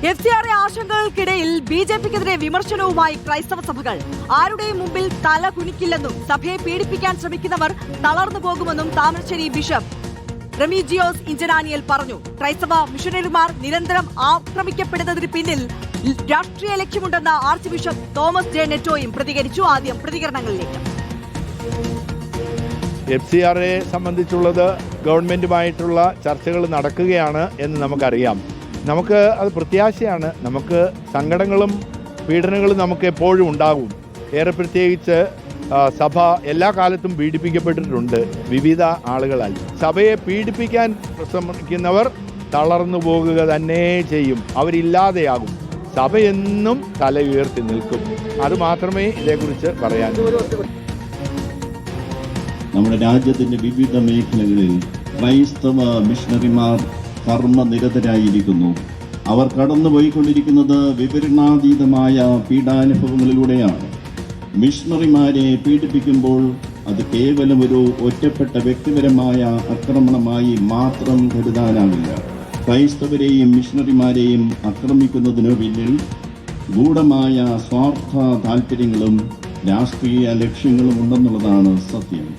FCRA ആശങ്കകൾക്കിടയിൽ BJPക്കെതിരെ വിമർശനവുമായി ക്രൈസ്തവ സഭകൾ. ആരുടെയും മുമ്പിൽ തല കുനിക്കില്ലെന്നും സഭയെ പീഡിപ്പിക്കാൻ ശ്രമിക്കുന്നവർ തളർന്നു പോകുമെന്നും താമരശ്ശേരി ബിഷപ്പ് റെമിജിയോസ് ഇഞ്ചനാനിയൽ പറഞ്ഞു. ക്രൈസ്തവ മിഷണറിമാർ നിരന്തരം ആക്രമിക്കപ്പെടുന്നതിന് പിന്നിൽ രാഷ്ട്രീയ ലക്ഷ്യമുണ്ടെന്ന് ആർച്ച് ബിഷപ്പ് തോമസ് ജെ നെറ്റോയും പ്രതികരിച്ചു. ആദ്യം പ്രതികരണങ്ങളിലേക്ക്. FCRA സംബന്ധിച്ചുള്ളത് ഗവൺമെന്റുമായിട്ടുള്ള ചർച്ചകൾ നടക്കുകയാണ് എന്ന് നമുക്കറിയാം. നമുക്ക് അത് പ്രത്യാശയാണ്. നമുക്ക് സങ്കടങ്ങളും പീഡനങ്ങളും നമുക്ക് എപ്പോഴും ഉണ്ടാകും. ഏറെ പ്രത്യേകിച്ച് സഭ എല്ലാ കാലത്തും പീഡിപ്പിക്കപ്പെട്ടിട്ടുണ്ട് വിവിധ ആളുകളാൽ. സഭയെ പീഡിപ്പിക്കാൻ ശ്രമിക്കുന്നവർ തളർന്നു പോകുക തന്നെ ചെയ്യും. അവരില്ലാതെയാകും. സഭ എന്നും തല ഉയർത്തി നിൽക്കും. അത് മാത്രമേ ഇതേക്കുറിച്ച് പറയാനുള്ളൂ. നമ്മുടെ രാജ്യത്തിന്റെ വിവിധ മേഖലകളിൽ ക്രൈസ്തവ മിഷണറിമാർ കർമ്മനിരതരായിരിക്കുന്നു. അവർ കടന്നുപോയിക്കൊണ്ടിരിക്കുന്നത് വിവരണാതീതമായ പീഡാനുഭവങ്ങളിലൂടെയാണ്. മിഷണറിമാരെ പീഡിപ്പിക്കുമ്പോൾ അത് കേവലം ഒരു ഒറ്റപ്പെട്ട വ്യക്തിപരമായ ആക്രമണമായി മാത്രം കരുതാനാവില്ല. ക്രൈസ്തവരെയും മിഷണറിമാരെയും ആക്രമിക്കുന്നതിനു പിന്നിൽ ഗൂഢമായ സ്വാർത്ഥ താല്പര്യങ്ങളും രാഷ്ട്രീയ ലക്ഷ്യങ്ങളും ഉണ്ടെന്നുള്ളതാണ് സത്യം.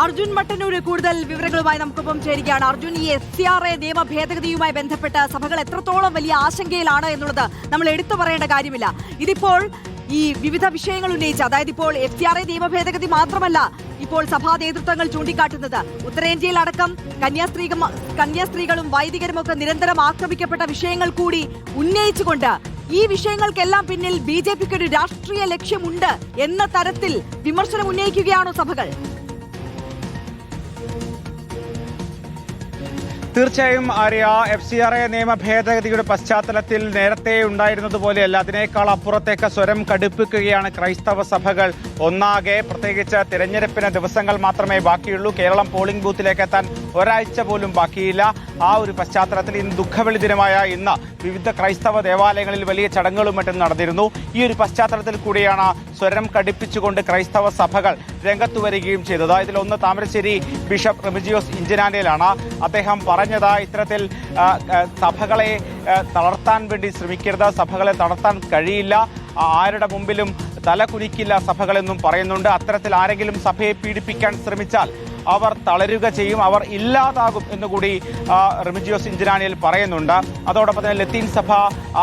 അർജുൻ മട്ടന്നൂര് കൂടുതൽ വിവരങ്ങളുമായി നമുക്കൊപ്പം ചേരുകയാണ്. അർജുൻ, ഈ FCRA നിയമ ഭേദഗതിയുമായി ബന്ധപ്പെട്ട് സഭകൾ എത്രത്തോളം വലിയ ആശങ്കയിലാണ് എന്നുള്ളത് നമ്മൾ എടുത്തു പറയേണ്ട കാര്യമില്ല. ഇതിപ്പോൾ ഈ വിവിധ വിഷയങ്ങൾ ഉന്നയിച്ച്, അതായത് ഇപ്പോൾ FCRA നിയമ ഭേദഗതി മാത്രമല്ല ഇപ്പോൾ സഭാ നേതൃത്വങ്ങൾ ചൂണ്ടിക്കാട്ടുന്നത്, ഉത്തരേന്ത്യയിൽ അടക്കം കന്യാസ്ത്രീകളും വൈദികരുമൊക്കെ നിരന്തരം ആക്രമിക്കപ്പെട്ട വിഷയങ്ങൾ കൂടി ഉന്നയിച്ചുകൊണ്ട് ഈ വിഷയങ്ങൾക്കെല്ലാം പിന്നിൽ BJPക്ക് ഒരു രാഷ്ട്രീയ ലക്ഷ്യമുണ്ട് എന്ന തരത്തിൽ വിമർശനം ഉന്നയിക്കുകയാണോ സഭകൾ? തീർച്ചയായും ആര്യ, FCRA നിയമ ഭേദഗതിയുടെ പശ്ചാത്തലത്തിൽ നേരത്തെ ഉണ്ടായിരുന്നതുപോലെയല്ല, അതിനേക്കാൾ അപ്പുറത്തേക്ക് സ്വരം കടുപ്പിക്കുകയാണ് ക്രൈസ്തവ സഭകൾ ഒന്നാകെ. പ്രത്യേകിച്ച് തിരഞ്ഞെടുപ്പിന് ദിവസങ്ങൾ മാത്രമേ ബാക്കിയുള്ളൂ. കേരളം പോളിംഗ് ബൂത്തിലേക്ക് എത്താൻ ഒരാഴ്ച പോലും ബാക്കിയില്ല. ആ ഒരു പശ്ചാത്തലത്തിൽ ഇന്ന് ദുഃഖവെള്ളി ദിനമായ ഇന്ന് വിവിധ ക്രൈസ്തവ ദേവാലയങ്ങളിൽ വലിയ ചടങ്ങുകളും മറ്റും നടന്നിരുന്നു. ഈ ഒരു പശ്ചാത്തലത്തിൽ കൂടിയാണ് സ്വരം കടുപ്പിച്ചുകൊണ്ട് ക്രൈസ്തവ സഭകൾ രംഗത്തു വരികയും ചെയ്തത്. ഇതിലൊന്ന് താമരശ്ശേരി ബിഷപ്പ് റെമിജിയോസ് ഇഞ്ചനാനിയലാണ്. അദ്ദേഹം പറഞ്ഞത് ഇത്തരത്തിൽ സഭകളെ തളർത്താൻ വേണ്ടി ശ്രമിക്കരുത്, സഭകളെ തളർത്താൻ കഴിയില്ല, ആരുടെ മുമ്പിലും തല കുനിക്കില്ല സഭകളെന്നും പറയുന്നുണ്ട്. അത്തരത്തിൽ ആരെങ്കിലും സഭയെ പീഡിപ്പിക്കാൻ ശ്രമിച്ചാൽ അവർ തളരുക ചെയ്യും, അവർ ഇല്ലാതാകും എന്നുകൂടി റെമിജിയോസ് ഇഞ്ചനാനിയൽ പറയുന്നുണ്ട്. അതോടൊപ്പം തന്നെ ലത്തീൻ സഭ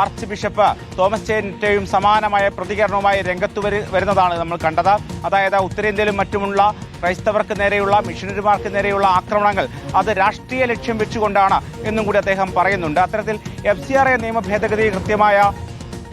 ആർച്ച് ബിഷപ്പ് തോമസ് ജെ നെറ്റോയും സമാനമായ പ്രതികരണവുമായി രംഗത്തു വരുന്നതാണ് നമ്മൾ കണ്ടത്. അതായത് ഉത്തരേന്ത്യയിലും മറ്റുമുള്ള ക്രൈസ്തവർക്ക് നേരെയുള്ള, മിഷണറിമാർക്ക് നേരെയുള്ള ആക്രമണങ്ങൾ അത് രാഷ്ട്രീയ ലക്ഷ്യം വെച്ചുകൊണ്ടാണ് എന്നും കൂടി അദ്ദേഹം പറയുന്നുണ്ട്. അത്തരത്തിൽ FCRA നിയമ ഭേദഗതി കൃത്യമായ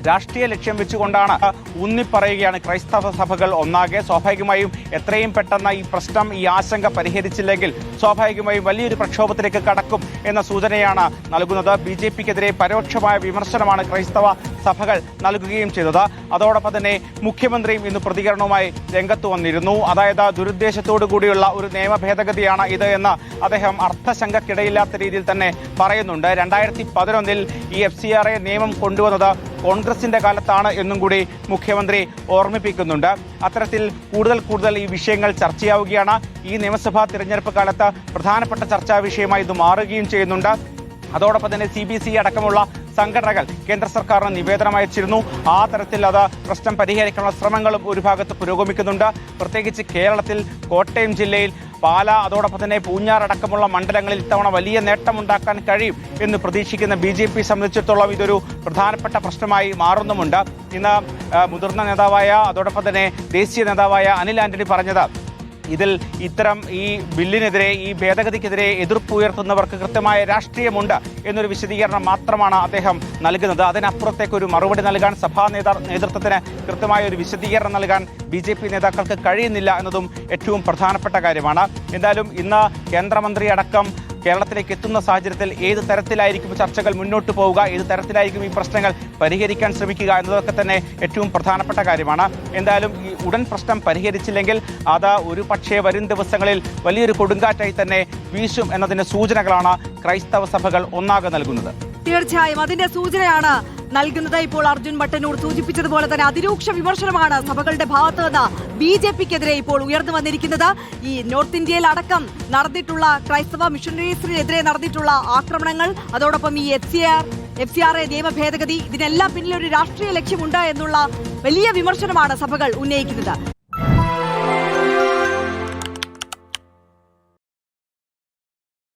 രാഷ്ട്രീയ ലക്ഷ്യം വെച്ചുകൊണ്ടാണ് ഊന്നിപ്പറയുകയാണ് ക്രൈസ്തവ സഭകൾ ഒന്നാകെ. സ്വാഭാവികമായും എത്രയും പെട്ടെന്ന് ഈ പ്രശ്നം, ഈ ആശങ്ക പരിഹരിച്ചില്ലെങ്കിൽ സ്വാഭാവികമായും വലിയൊരു പ്രക്ഷോഭത്തിലേക്ക് കടക്കും എന്ന സൂചനയാണ് നൽകുന്നത്. BJPക്കെതിരെ പരോക്ഷമായ വിമർശനമാണ് ക്രൈസ്തവ സഭകൾ നൽകുകയും ചെയ്തത്. അതോടൊപ്പം തന്നെ മുഖ്യമന്ത്രിയും ഇന്ന് പ്രതികരണവുമായി രംഗത്ത് വന്നിരുന്നു. അതായത് ദുരുദ്ദേശത്തോടു കൂടിയുള്ള ഒരു നിയമ ഭേദഗതിയാണ് ഇത് എന്ന് അദ്ദേഹം അർത്ഥശങ്കക്കിടയില്ലാത്ത രീതിയിൽ തന്നെ പറയുന്നുണ്ട്. 2011 ഈ FCRA നിയമം കൊണ്ടുവന്നത് കോൺഗ്രസിന്റെ കാലത്താണ് എന്നും കൂടി മുഖ്യമന്ത്രി ഓർമ്മിപ്പിക്കുന്നുണ്ട്. അത്തരത്തിൽ കൂടുതൽ ഈ വിഷയങ്ങൾ ചർച്ചയാവുകയാണ്. ഈ നിയമസഭാ തിരഞ്ഞെടുപ്പ് കാലത്ത് പ്രധാനപ്പെട്ട ചർച്ചാ വിഷയമായി ഇത് മാറുകയും ചെയ്യുന്നുണ്ട്. അതോടൊപ്പം തന്നെ CBC അടക്കമുള്ള സംഘടനകൾ കേന്ദ്ര സർക്കാരിന് നിവേദനം അയച്ചിരുന്നു. ആ തരത്തിൽ അത് പ്രശ്നം പരിഹരിക്കാനുള്ള ശ്രമങ്ങളും ഒരു ഭാഗത്ത് പുരോഗമിക്കുന്നുണ്ട്. പ്രത്യേകിച്ച് കേരളത്തിൽ കോട്ടയം ജില്ലയിൽ പാല, അതോടൊപ്പം തന്നെ പൂഞ്ഞാറടക്കമുള്ള മണ്ഡലങ്ങളിൽ ഇത്തവണ വലിയ നേട്ടമുണ്ടാക്കാൻ കഴിയും എന്ന് പ്രതീക്ഷിക്കുന്ന BJP സംബന്ധിച്ചിടത്തോളം ഇതൊരു പ്രധാനപ്പെട്ട പ്രശ്നമായി മാറുന്നുമുണ്ട്. ഇന്ന് മുതിർന്ന നേതാവായ, അതോടൊപ്പം തന്നെ ദേശീയ നേതാവായ അനിൽ ആന്റണി പറഞ്ഞത്, ഇതിൽ ഇത്തരം ഈ ബില്ലിനെതിരെ, ഈ ഭേദഗതിക്കെതിരെ എതിർപ്പ് ഉയർത്തുന്നവർക്ക് കൃത്യമായ രാഷ്ട്രീയമുണ്ട് എന്നൊരു വിശദീകരണം മാത്രമാണ് അദ്ദേഹം നൽകുന്നത്. അതിനപ്പുറത്തേക്ക് ഒരു മറുപടി നൽകാൻ സഭാ നേതൃത്വത്തിന് കൃത്യമായ ഒരു വിശദീകരണം നൽകാൻ BJP നേതാക്കൾക്ക് കഴിയുന്നില്ല എന്നതും ഏറ്റവും പ്രധാനപ്പെട്ട കാര്യമാണ്. എന്തായാലും ഇന്ന് കേന്ദ്രമന്ത്രി അടക്കം കേരളത്തിലേക്ക് എത്തുന്ന സാഹചര്യത്തിൽ ഏത് തരത്തിലായിരിക്കും ചർച്ചകൾ മുന്നോട്ട് പോവുക, ഏത് തരത്തിലായിരിക്കും ഈ പ്രശ്നങ്ങൾ പരിഹരിക്കാൻ ശ്രമിക്കുക എന്നതൊക്കെ തന്നെ ഏറ്റവും പ്രധാനപ്പെട്ട കാര്യമാണ്. എന്തായാലും ഈ ഉടൻ പ്രശ്നം പരിഹരിച്ചില്ലെങ്കിൽ അത് ഒരു പക്ഷേ വരും ദിവസങ്ങളിൽ വലിയൊരു കൊടുങ്കാറ്റായി തന്നെ വീശും എന്നതിന്റെ സൂചനകളാണ് ക്രൈസ്തവ സഭകൾ ഒന്നാകെ നൽകുന്നത്. തീർച്ചയായും അതിന്റെ സൂചനയാണ് നൽകുന്നത്. ഇപ്പോൾ അർജുൻ മട്ടന്നൂർ സൂചിപ്പിച്ചതുപോലെ തന്നെ അതിരൂക്ഷ വിമർശനമാണ് സഭകളുടെ ഭാഗത്ത് നിന്ന് BJP-ക്കെതിരെ ഇപ്പോൾ ഉയർന്നു വന്നിരിക്കുന്നത്. ഈ നോർത്ത് ഇന്ത്യയിൽ അടക്കം നടന്നിട്ടുള്ള ക്രൈസ്തവ മിഷണറീസിനെതിരെ നടന്നിട്ടുള്ള ആക്രമണങ്ങൾ, അതോടൊപ്പം ഈ FCRA നിയമ ഭേദഗതി, ഇതിനെല്ലാം പിന്നിൽ ഒരു രാഷ്ട്രീയ ലക്ഷ്യമുണ്ട് എന്നുള്ള വലിയ വിമർശനമാണ് സഭകൾ ഉന്നയിക്കുന്നത്.